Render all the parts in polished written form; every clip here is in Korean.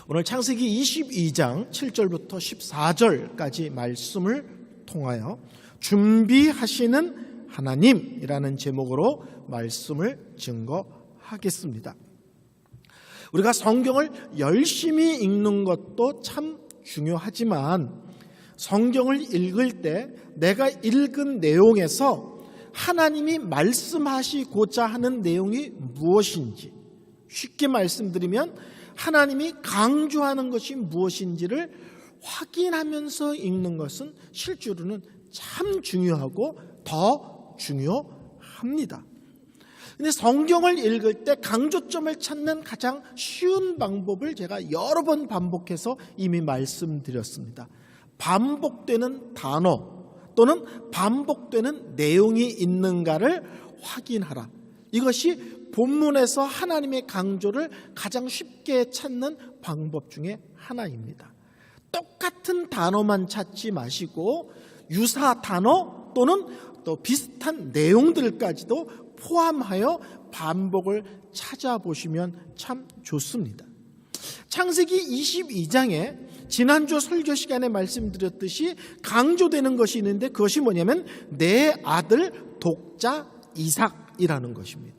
오늘 창세기 22장 7절부터 14절까지 말씀을 통하여 준비하시는 하나님이라는 제목으로 말씀을 증거하겠습니다. 우리가 성경을 열심히 읽는 것도 참 중요하지만 성경을 읽을 때 내가 읽은 내용에서 하나님이 말씀하시고자 하는 내용이 무엇인지, 쉽게 말씀드리면 하나님이 강조하는 것이 무엇인지를 확인하면서 읽는 것은 실제로는 참 중요하고 더 중요합니다. 근데 성경을 읽을 때 강조점을 찾는 가장 쉬운 방법을 제가 여러 번 반복해서 이미 말씀드렸습니다. 반복되는 단어 또는 반복되는 내용이 있는가를 확인하라. 이것이 본문에서 하나님의 강조를 가장 쉽게 찾는 방법 중에 하나입니다. 똑같은 단어만 찾지 마시고 유사 단어 또는 또 비슷한 내용들까지도 포함하여 반복을 찾아보시면 참 좋습니다. 창세기 22장에 지난주 설교 시간에 말씀드렸듯이 강조되는 것이 있는데 그것이 뭐냐면 내 아들 독자 이삭이라는 것입니다.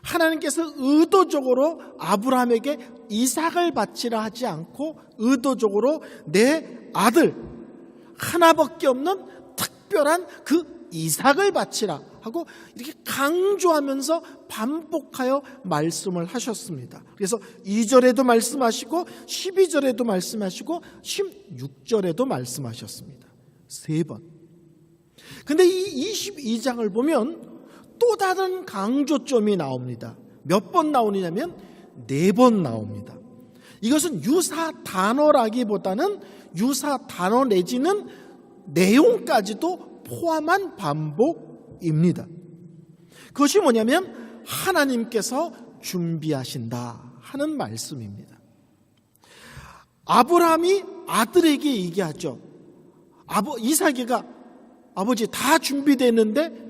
하나님께서 의도적으로 아브라함에게 이삭을 바치라 하지 않고 의도적으로 내 아들 하나밖에 없는 특별한 그 이삭을 바치라 하고 이렇게 강조하면서 반복하여 말씀을 하셨습니다. 그래서 2절에도 말씀하시고 12절에도 말씀하시고 16절에도 말씀하셨습니다. 3번. 근데 이 22장을 보면 또 다른 강조점이 나옵니다. 몇 번 나오느냐면 4번 나옵니다. 이것은 유사 단어라기보다는 유사 단어 내지는 내용까지도 포함한 반복입니다. 그것이 뭐냐면 하나님께서 준비하신다 하는 말씀입니다. 아브라함이 아들에게 얘기하죠. 이삭이가 아버지 다 준비됐는데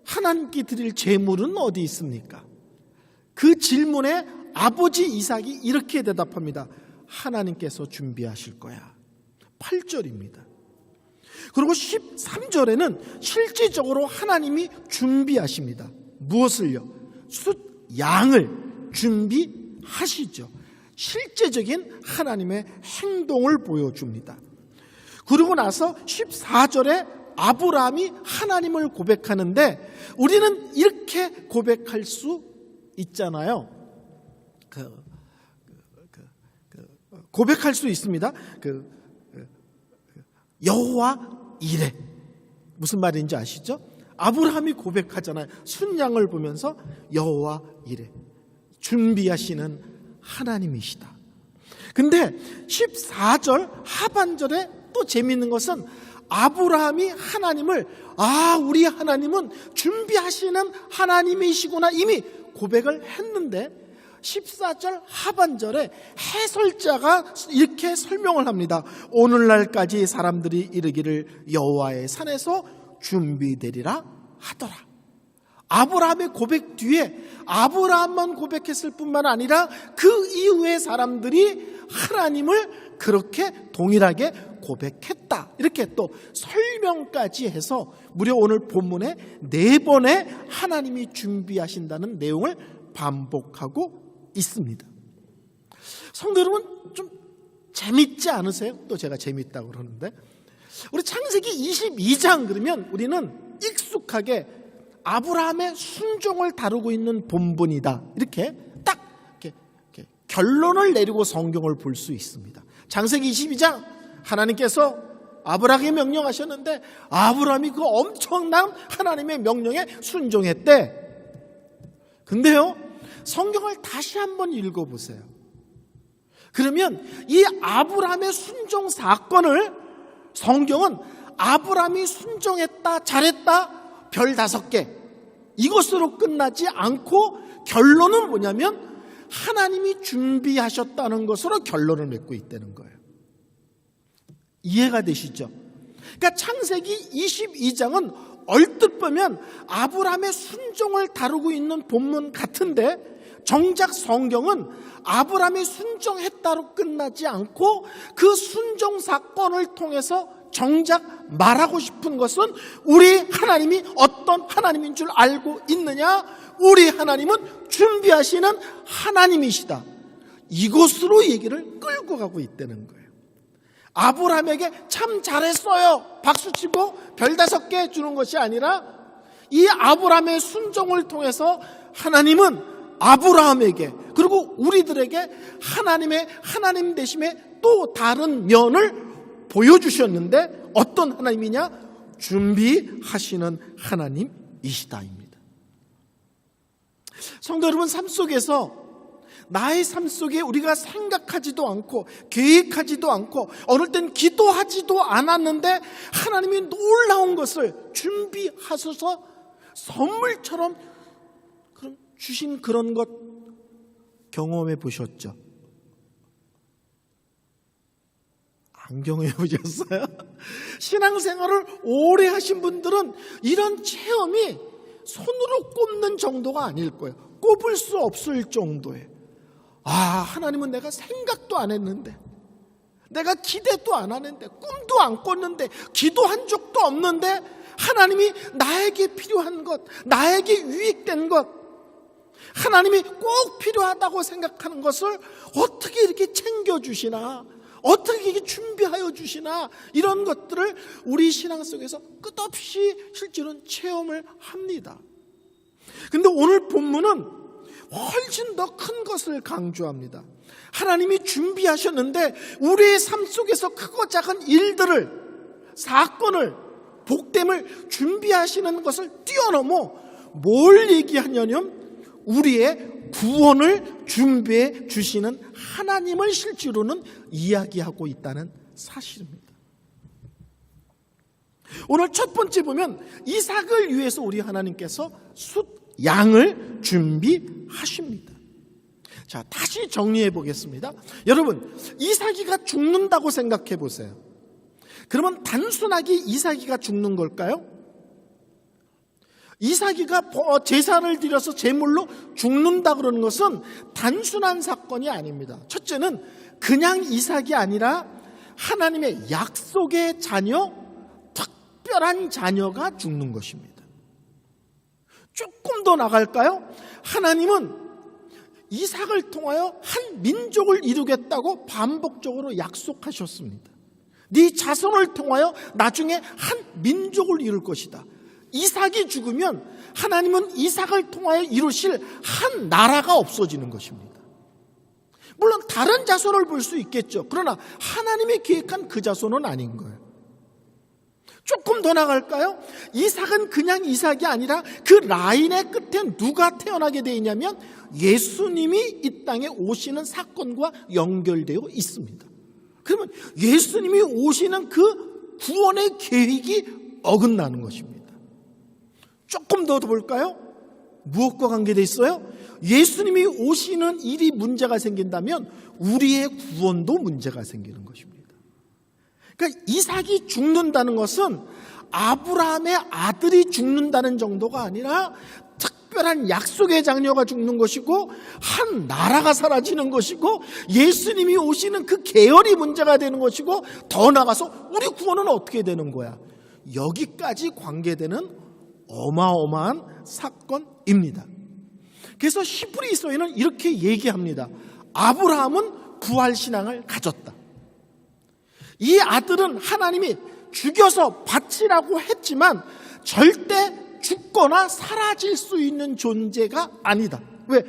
하나님께 드릴 제물은 어디 있습니까? 그 질문에 아버지 이삭이 이렇게 대답합니다. 하나님께서 준비하실 거야. 8절입니다. 그리고 13절에는 실질적으로 하나님이 준비하십니다. 무엇을요? 양을 준비하시죠. 실제적인 하나님의 행동을 보여줍니다. 그리고 나서 14절에 아브라함이 하나님을 고백하는데 우리는 이렇게 고백할 수 있잖아요. 고백할 수 있습니다. 여호와 이레. 무슨 말인지 아시죠? 아브라함이 고백하잖아요. 순양을 보면서 여호와 이레. 준비하시는 하나님이시다. 근데 14절 하반절에 또 재미있는 것은 아브라함이 하나님을 우리 하나님은 준비하시는 하나님이시구나 이미 고백을 했는데 14절 하반절에 해설자가 이렇게 설명을 합니다. 오늘날까지 사람들이 이르기를 여호와의 산에서 준비되리라 하더라. 아브라함의 고백 뒤에 아브라함만 고백했을 뿐만 아니라 그 이후의 사람들이 하나님을 그렇게 동일하게 고백했다. 이렇게 또 설명까지 해서 무려 오늘 본문에 4번의 하나님이 준비하신다는 내용을 반복하고 있습니다. 성도 여러분 좀 재밌지 않으세요? 또 제가 재밌다고 그러는데 우리 창세기 22장 그러면 우리는 익숙하게 아브라함의 순종을 다루고 있는 본문이다. 이렇게 딱 이렇게 결론을 내리고 성경을 볼 수 있습니다. 창세기 22장 하나님께서 아브라함에게 명령하셨는데 아브라함이 그 엄청난 하나님의 명령에 순종했대. 근데요, 성경을 다시 한번 읽어보세요. 그러면 이 아브라함의 순종 사건을 성경은 아브라함이 순종했다, 잘했다, 별 5개 이것으로 끝나지 않고 결론은 뭐냐면 하나님이 준비하셨다는 것으로 결론을 맺고 있다는 거예요. 이해가 되시죠? 그러니까 창세기 22장은 얼뜻 보면 아브라함의 순종을 다루고 있는 본문 같은데 정작 성경은 아브라함이 순종했다로 끝나지 않고 그 순종 사건을 통해서 정작 말하고 싶은 것은 우리 하나님이 어떤 하나님인 줄 알고 있느냐? 우리 하나님은 준비하시는 하나님이시다. 이것으로 얘기를 끌고 가고 있다는 거예요. 아브라함에게 참 잘했어요 박수치고 별 5개 주는 것이 아니라 이 아브라함의 순종을 통해서 하나님은 아브라함에게 그리고 우리들에게 하나님의 하나님 되심의 또 다른 면을 보여주셨는데 어떤 하나님이냐? 준비하시는 하나님이시다입니다. 성도 여러분, 삶 속에서 나의 삶 속에 우리가 생각하지도 않고 계획하지도 않고 어느 땐 기도하지도 않았는데 하나님이 놀라운 것을 준비하셔서 선물처럼 주신 그런 것 경험해 보셨죠? 안 경험해 보셨어요? 신앙생활을 오래 하신 분들은 이런 체험이 손으로 꼽는 정도가 아닐 거예요. 꼽을 수 없을 정도예요. 하나님은 내가 생각도 안 했는데, 내가 기대도 안 하는데, 꿈도 안 꿨는데, 기도한 적도 없는데 하나님이 나에게 필요한 것, 나에게 유익된 것, 하나님이 꼭 필요하다고 생각하는 것을 어떻게 이렇게 챙겨주시나, 어떻게 이렇게 준비하여 주시나, 이런 것들을 우리 신앙 속에서 끝없이 실제로는 체험을 합니다. 근데 오늘 본문은 훨씬 더 큰 것을 강조합니다. 하나님이 준비하셨는데 우리의 삶 속에서 크고 작은 일들을, 사건을, 복됨을 준비하시는 것을 뛰어넘어 뭘 얘기하냐면 우리의 구원을 준비해 주시는 하나님을 실제로는 이야기하고 있다는 사실입니다. 오늘 첫 번째 보면 이삭을 위해서 우리 하나님께서 숫양을 준비하십니다. 자, 다시 정리해 보겠습니다. 여러분, 이삭이가 죽는다고 생각해 보세요. 그러면 단순하게 이삭이가 죽는 걸까요? 이삭이가 제사를 드려서 제물로 죽는다 그러는 것은 단순한 사건이 아닙니다. 첫째는 그냥 이삭이 아니라 하나님의 약속의 자녀, 특별한 자녀가 죽는 것입니다. 조금 더 나갈까요? 하나님은 이삭을 통하여 한 민족을 이루겠다고 반복적으로 약속하셨습니다. 네 자손을 통하여 나중에 한 민족을 이룰 것이다. 이삭이 죽으면 하나님은 이삭을 통하여 이루실 한 나라가 없어지는 것입니다. 물론 다른 자손을 볼 수 있겠죠. 그러나 하나님이 계획한 그 자손은 아닌 거예요. 조금 더 나갈까요? 이삭은 그냥 이삭이 아니라 그 라인의 끝에 누가 태어나게 되어 있냐면 예수님이 이 땅에 오시는 사건과 연결되어 있습니다. 그러면 예수님이 오시는 그 구원의 계획이 어긋나는 것입니다. 조금 더 볼까요? 무엇과 관계되어 있어요? 예수님이 오시는 일이 문제가 생긴다면 우리의 구원도 문제가 생기는 것입니다. 그러니까 이삭이 죽는다는 것은 아브라함의 아들이 죽는다는 정도가 아니라 특별한 약속의 장녀가 죽는 것이고 한 나라가 사라지는 것이고 예수님이 오시는 그 계열이 문제가 되는 것이고 더 나아가서 우리 구원은 어떻게 되는 거야? 여기까지 관계되는 어마어마한 사건입니다. 그래서 히브리서에는 이렇게 얘기합니다. 아브라함은 부활신앙을 가졌다. 이 아들은 하나님이 죽여서 바치라고 했지만 절대 죽거나 사라질 수 있는 존재가 아니다. 왜?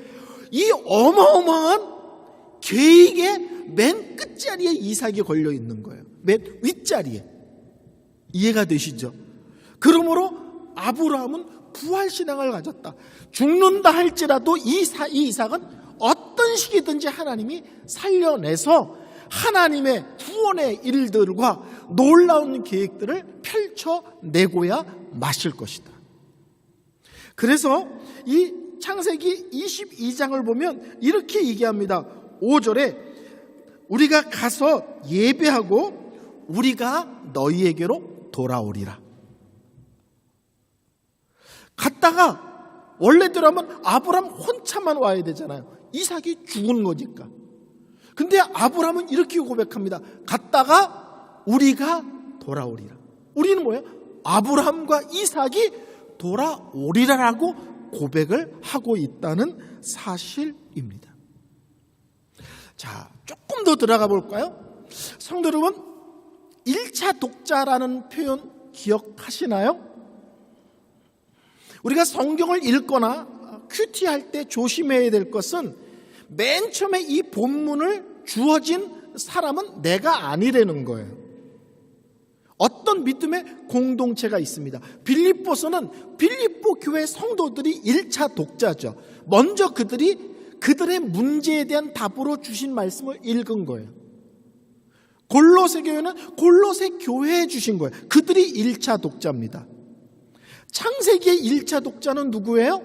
이 어마어마한 계획의 맨 끝자리에 이삭이 걸려 있는 거예요. 맨 윗자리에. 이해가 되시죠? 그러므로 아브라함은 부활신앙을 가졌다. 죽는다 할지라도 이 이삭은 어떤 식이든지 하나님이 살려내서 하나님의 구원의 일들과 놀라운 계획들을 펼쳐내고야 마실 것이다. 그래서 이 창세기 22장을 보면 이렇게 얘기합니다. 5절에 우리가 가서 예배하고 우리가 너희에게로 돌아오리라. 갔다가 원래대로 하면 아브라함 혼자만 와야 되잖아요. 이삭이 죽은 거니까. 근데 아브라함은 이렇게 고백합니다. 갔다가 우리가 돌아오리라. 우리는 뭐예요? 아브라함과 이삭이 돌아오리라라고 고백을 하고 있다는 사실입니다. 자, 조금 더 들어가 볼까요? 성도 여러분, 1차 독자라는 표현 기억하시나요? 우리가 성경을 읽거나 큐티할 때 조심해야 될 것은 맨 처음에 이 본문을 주어진 사람은 내가 아니라는 거예요. 어떤 믿음의 공동체가 있습니다. 빌립보서는 빌립보 교회 성도들이 1차 독자죠. 먼저 그들의 문제에 대한 답으로 주신 말씀을 읽은 거예요. 골로새 교회는 골로새 교회에 주신 거예요. 그들이 1차 독자입니다. 창세기의 1차 독자는 누구예요?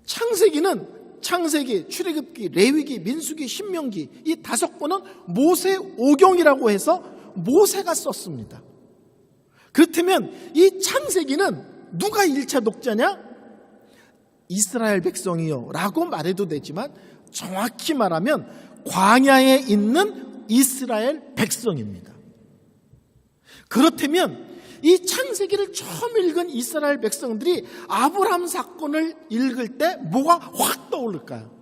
창세기, 출애굽기, 레위기, 민수기, 신명기 이 5권은 모세 오경이라고 해서 모세가 썼습니다. 그렇다면 이 창세기는 누가 1차 독자냐? 이스라엘 백성이요 라고 말해도 되지만 정확히 말하면 광야에 있는 이스라엘 백성입니다. 그렇다면 이 창세기를 처음 읽은 이스라엘 백성들이 아브라함 사건을 읽을 때 뭐가 확 떠오를까요?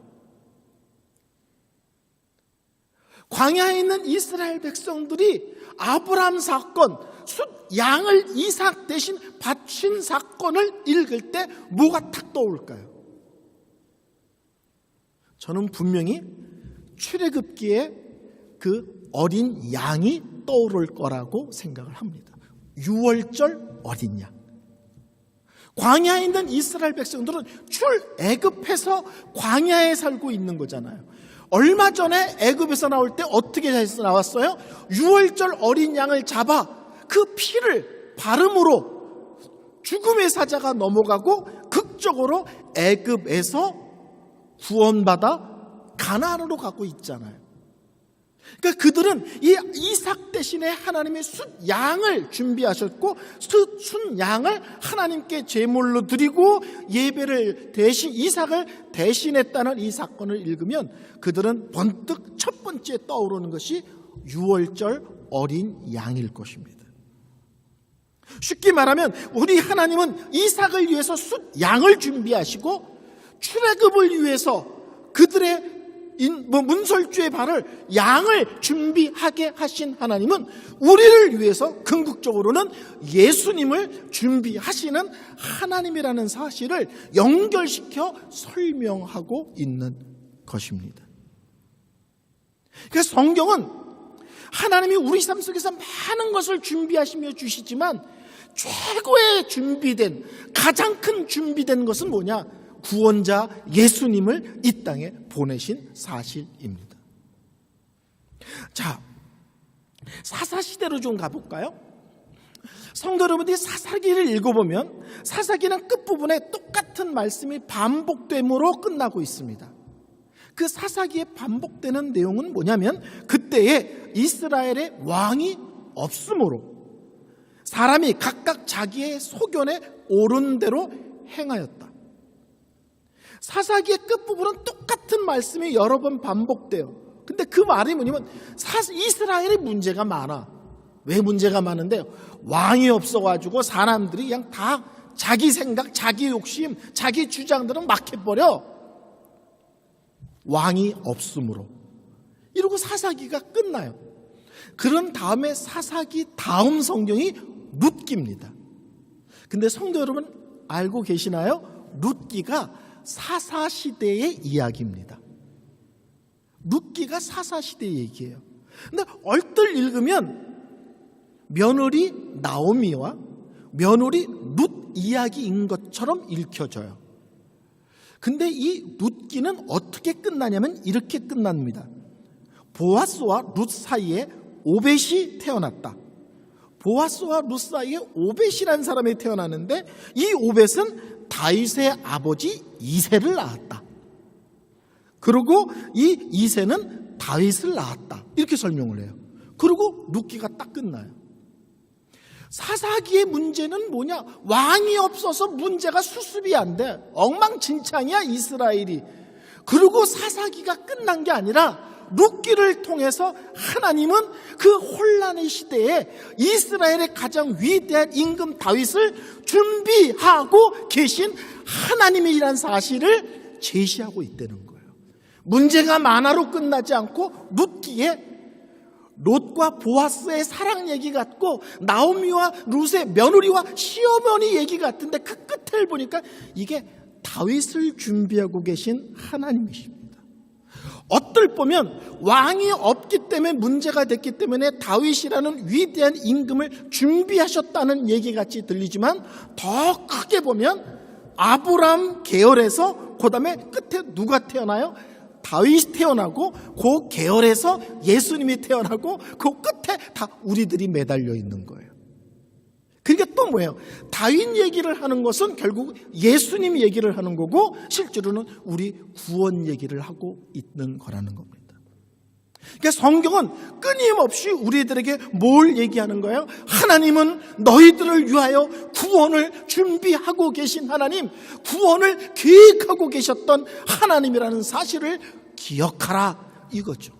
광야에 있는 이스라엘 백성들이 아브라함 사건, 양을 이삭 대신 바친 사건을 읽을 때 뭐가 탁 떠올까요? 저는 분명히 출애굽기에 그 어린 양이 떠오를 거라고 생각을 합니다. 6월절 어린 양. 광야에 있는 이스라엘 백성들은 출애굽해서 광야에 살고 있는 거잖아요. 얼마 전에 애굽에서 나올 때 어떻게 해서 나왔어요? 6월절 어린 양을 잡아 그 피를 바름으로 죽음의 사자가 넘어가고 극적으로 애굽에서 구원받아 가나안으로 가고 있잖아요. 그러니까 그들은 이 이삭 대신에 하나님의 순양을 준비하셨고 순양을 하나님께 제물로 드리고 예배를 대신 이삭을 대신했다는 이 사건을 읽으면 그들은 번뜩 첫 번째 떠오르는 것이 6월절 어린 양일 것입니다. 쉽게 말하면 우리 하나님은 이삭을 위해서 순양을 준비하시고 출애굽을 위해서 그들의 문설주의 발을 양을 준비하게 하신 하나님은 우리를 위해서 궁극적으로는 예수님을 준비하시는 하나님이라는 사실을 연결시켜 설명하고 있는 것입니다. 그러니까 성경은 하나님이 우리 삶 속에서 많은 것을 준비하시며 주시지만 최고의 준비된, 가장 큰 준비된 것은 뭐냐? 구원자 예수님을 이 땅에 보내신 사실입니다. 자, 사사시대로 좀 가볼까요? 성도 여러분들이 사사기를 읽어보면 사사기는 끝부분에 똑같은 말씀이 반복됨으로 끝나고 있습니다. 그 사사기에 반복되는 내용은 뭐냐면 그때에 이스라엘의 왕이 없으므로 사람이 각각 자기의 소견에 옳은 대로 행하였다. 사사기의 끝부분은 똑같은 말씀이 여러 번 반복돼요. 근데 그 말이 뭐냐면 이스라엘의 문제가 많아. 왜 문제가 많은데요? 왕이 없어가지고 사람들이 그냥 다 자기 생각, 자기 욕심, 자기 주장들은 막 해버려. 왕이 없으므로. 이러고 사사기가 끝나요. 그런 다음에 사사기 다음 성경이 룻기입니다. 근데 성도 여러분 알고 계시나요? 룻기가 사사시대의 이야기입니다. 룻기가 사사시대의 얘기예요. 근데 얼떨 읽으면 며느리 나오미와 며느리 룻 이야기인 것처럼 읽혀져요. 근데 이 룻기는 어떻게 끝나냐면 이렇게 끝납니다. 보아스와 룻 사이에 오벳이 태어났다. 보아스와 룻 사이에 오벳이라는 사람이 태어나는데 이 오벳은 다윗의 아버지 이새를 낳았다. 그리고 이 이새는 다윗을 낳았다. 이렇게 설명을 해요. 그리고 룻기가 딱 끝나요. 사사기의 문제는 뭐냐? 왕이 없어서 문제가 수습이 안 돼. 엉망진창이야 이스라엘이. 그리고 사사기가 끝난 게 아니라 룻기를 통해서 하나님은 그 혼란의 시대에 이스라엘의 가장 위대한 임금 다윗을 준비하고 계신 하나님이란 사실을 제시하고 있다는 거예요. 문제가 만화로 끝나지 않고 룻기에 롯과 보아스의 사랑 얘기 같고 나오미와 룻의 며느리와 시어머니 얘기 같은데 그 끝을 보니까 이게 다윗을 준비하고 계신 하나님이십니다. 어떨 보면 왕이 없기 때문에 문제가 됐기 때문에 다윗이라는 위대한 임금을 준비하셨다는 얘기같이 들리지만 더 크게 보면 아브라함 계열에서 그 다음에 끝에 누가 태어나요? 다윗이 태어나고 그 계열에서 예수님이 태어나고 그 끝에 다 우리들이 매달려 있는 거예요. 그러니까 또 뭐예요? 다윗 얘기를 하는 것은 결국 예수님 얘기를 하는 거고 실제로는 우리 구원 얘기를 하고 있는 거라는 겁니다. 그러니까 성경은 끊임없이 우리들에게 뭘 얘기하는 거예요? 하나님은 너희들을 위하여 구원을 준비하고 계신 하나님, 구원을 계획하고 계셨던 하나님이라는 사실을 기억하라 이거죠.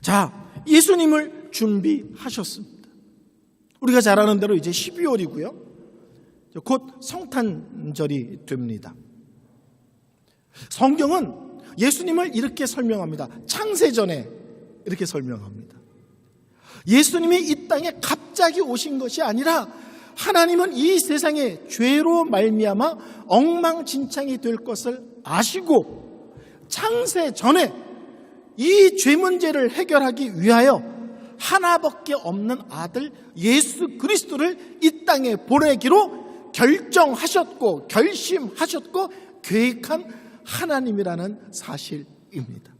자, 예수님을 준비하셨습니다. 우리가 잘 아는 대로 이제 12월이고요. 곧 성탄절이 됩니다. 성경은 예수님을 이렇게 설명합니다. 창세전에 이렇게 설명합니다. 예수님이 이 땅에 갑자기 오신 것이 아니라 하나님은 이 세상에 죄로 말미암아 엉망진창이 될 것을 아시고 창세전에 이 죄 문제를 해결하기 위하여 하나밖에 없는 아들 예수 그리스도를 이 땅에 보내기로 결정하셨고 결심하셨고 계획한 하나님이라는 사실입니다.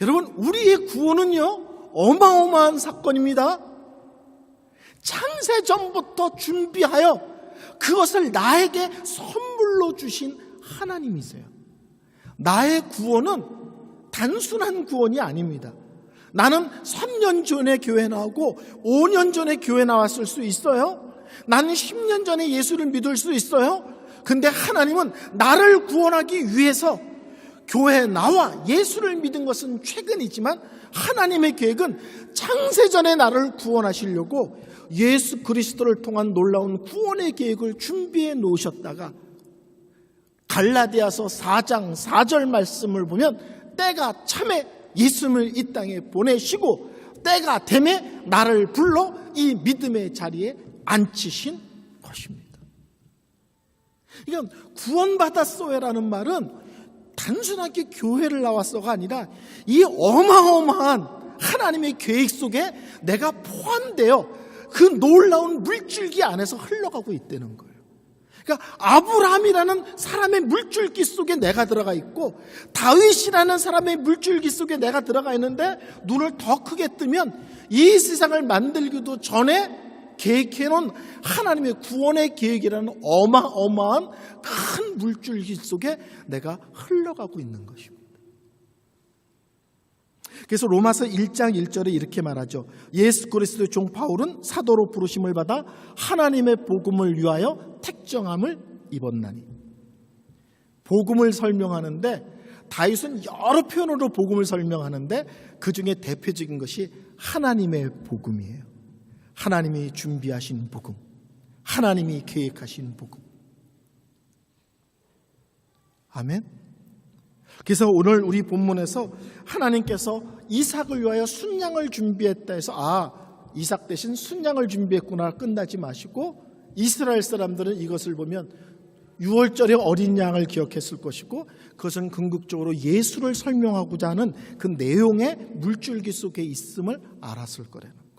여러분, 우리의 구원은요 어마어마한 사건입니다. 창세전부터 준비하여 그것을 나에게 선물로 주신 하나님이세요. 나의 구원은 단순한 구원이 아닙니다. 나는 3년 전에 교회 나오고 5년 전에 교회 나왔을 수 있어요. 나는 10년 전에 예수를 믿을 수 있어요. 근데 하나님은 나를 구원하기 위해서 교회에 나와 예수를 믿은 것은 최근이지만 하나님의 계획은 창세전에 나를 구원하시려고 예수 그리스도를 통한 놀라운 구원의 계획을 준비해 놓으셨다가 갈라디아서 4장 4절 말씀을 보면 때가 참에 예수님을 이 땅에 보내시고 때가 되매 나를 불러 이 믿음의 자리에 앉히신 것입니다. 이건 구원받았어요라는 말은 단순하게 교회를 나왔어가 아니라 이 어마어마한 하나님의 계획 속에 내가 포함되어 그 놀라운 물줄기 안에서 흘러가고 있다는 거예요. 그러니까 아브라함이라는 사람의 물줄기 속에 내가 들어가 있고 다윗이라는 사람의 물줄기 속에 내가 들어가 있는데 눈을 더 크게 뜨면 이 세상을 만들기도 전에 계획해놓은 하나님의 구원의 계획이라는 어마어마한 큰 물줄기 속에 내가 흘러가고 있는 것입니다. 그래서 로마서 1장 1절에 이렇게 말하죠. 예수 그리스도의 종 바울은 사도로 부르심을 받아 하나님의 복음을 위하여 택정함을 입었나니. 복음을 설명하는데 다윗은 여러 표현으로 복음을 설명하는데 그중에 대표적인 것이 하나님의 복음이에요. 하나님이 준비하신 복음, 하나님이 계획하신 복음. 아멘. 그래서 오늘 우리 본문에서 하나님께서 이삭을 위하여 순양을 준비했다 해서 이삭 대신 순양을 준비했구나 끝나지 마시고 이스라엘 사람들은 이것을 보면 6월절에 어린 양을 기억했을 것이고 그것은 궁극적으로 예수를 설명하고자 하는 그 내용의 물줄기 속에 있음을 알았을 거라는 거예요.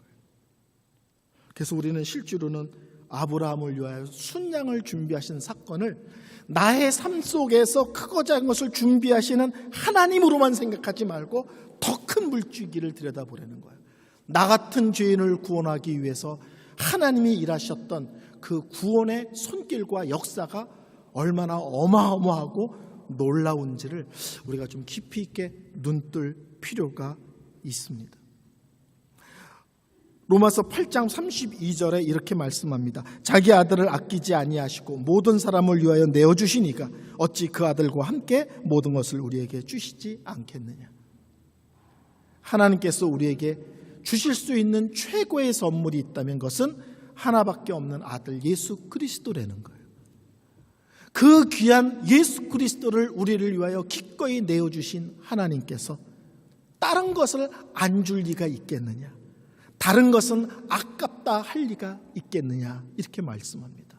그래서 우리는 실제로는 아브라함을 위하여 순양을 준비하신 사건을 나의 삶 속에서 크고 작은 것을 준비하시는 하나님으로만 생각하지 말고 더 큰 물줄기를 들여다보려는 거예요. 나 같은 죄인을 구원하기 위해서 하나님이 일하셨던 그 구원의 손길과 역사가 얼마나 어마어마하고 놀라운지를 우리가 좀 깊이 있게 눈뜰 필요가 있습니다. 로마서 8장 32절에 이렇게 말씀합니다. 자기 아들을 아끼지 아니하시고 모든 사람을 위하여 내어주시니까 어찌 그 아들과 함께 모든 것을 우리에게 주시지 않겠느냐. 하나님께서 우리에게 주실 수 있는 최고의 선물이 있다면 그것은 하나밖에 없는 아들 예수 그리스도라는 거예요. 그 귀한 예수 그리스도를 우리를 위하여 기꺼이 내어주신 하나님께서 다른 것을 안 줄 리가 있겠느냐, 다른 것은 아깝다 할 리가 있겠느냐, 이렇게 말씀합니다.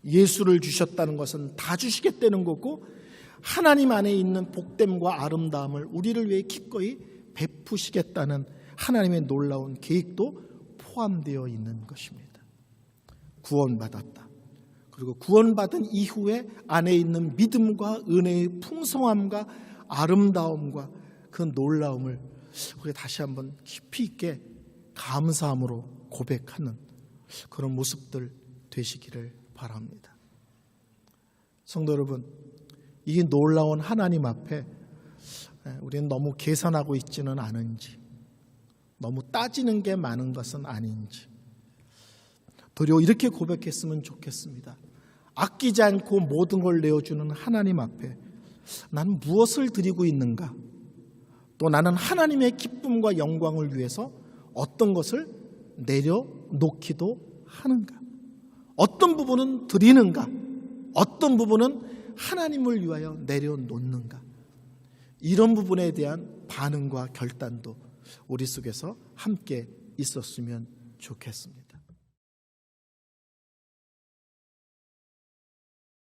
예수를 주셨다는 것은 다 주시겠다는 거고 하나님 안에 있는 복됨과 아름다움을 우리를 위해 기꺼이 베푸시겠다는 하나님의 놀라운 계획도 포함되어 있는 것입니다. 구원받았다. 그리고 구원받은 이후에 안에 있는 믿음과 은혜의 풍성함과 아름다움과 그 놀라움을 우리 다시 한번 깊이 있게 감사함으로 고백하는 그런 모습들 되시기를 바랍니다. 성도 여러분, 이 놀라운 하나님 앞에 우리는 너무 계산하고 있지는 않은지, 너무 따지는 게 많은 것은 아닌지, 도리어 이렇게 고백했으면 좋겠습니다. 아끼지 않고 모든 걸 내어주는 하나님 앞에 나는 무엇을 드리고 있는가? 또 나는 하나님의 기쁨과 영광을 위해서 어떤 것을 내려놓기도 하는가? 어떤 부분은 드리는가? 어떤 부분은 하나님을 위하여 내려놓는가? 이런 부분에 대한 반응과 결단도 우리 속에서 함께 있었으면 좋겠습니다.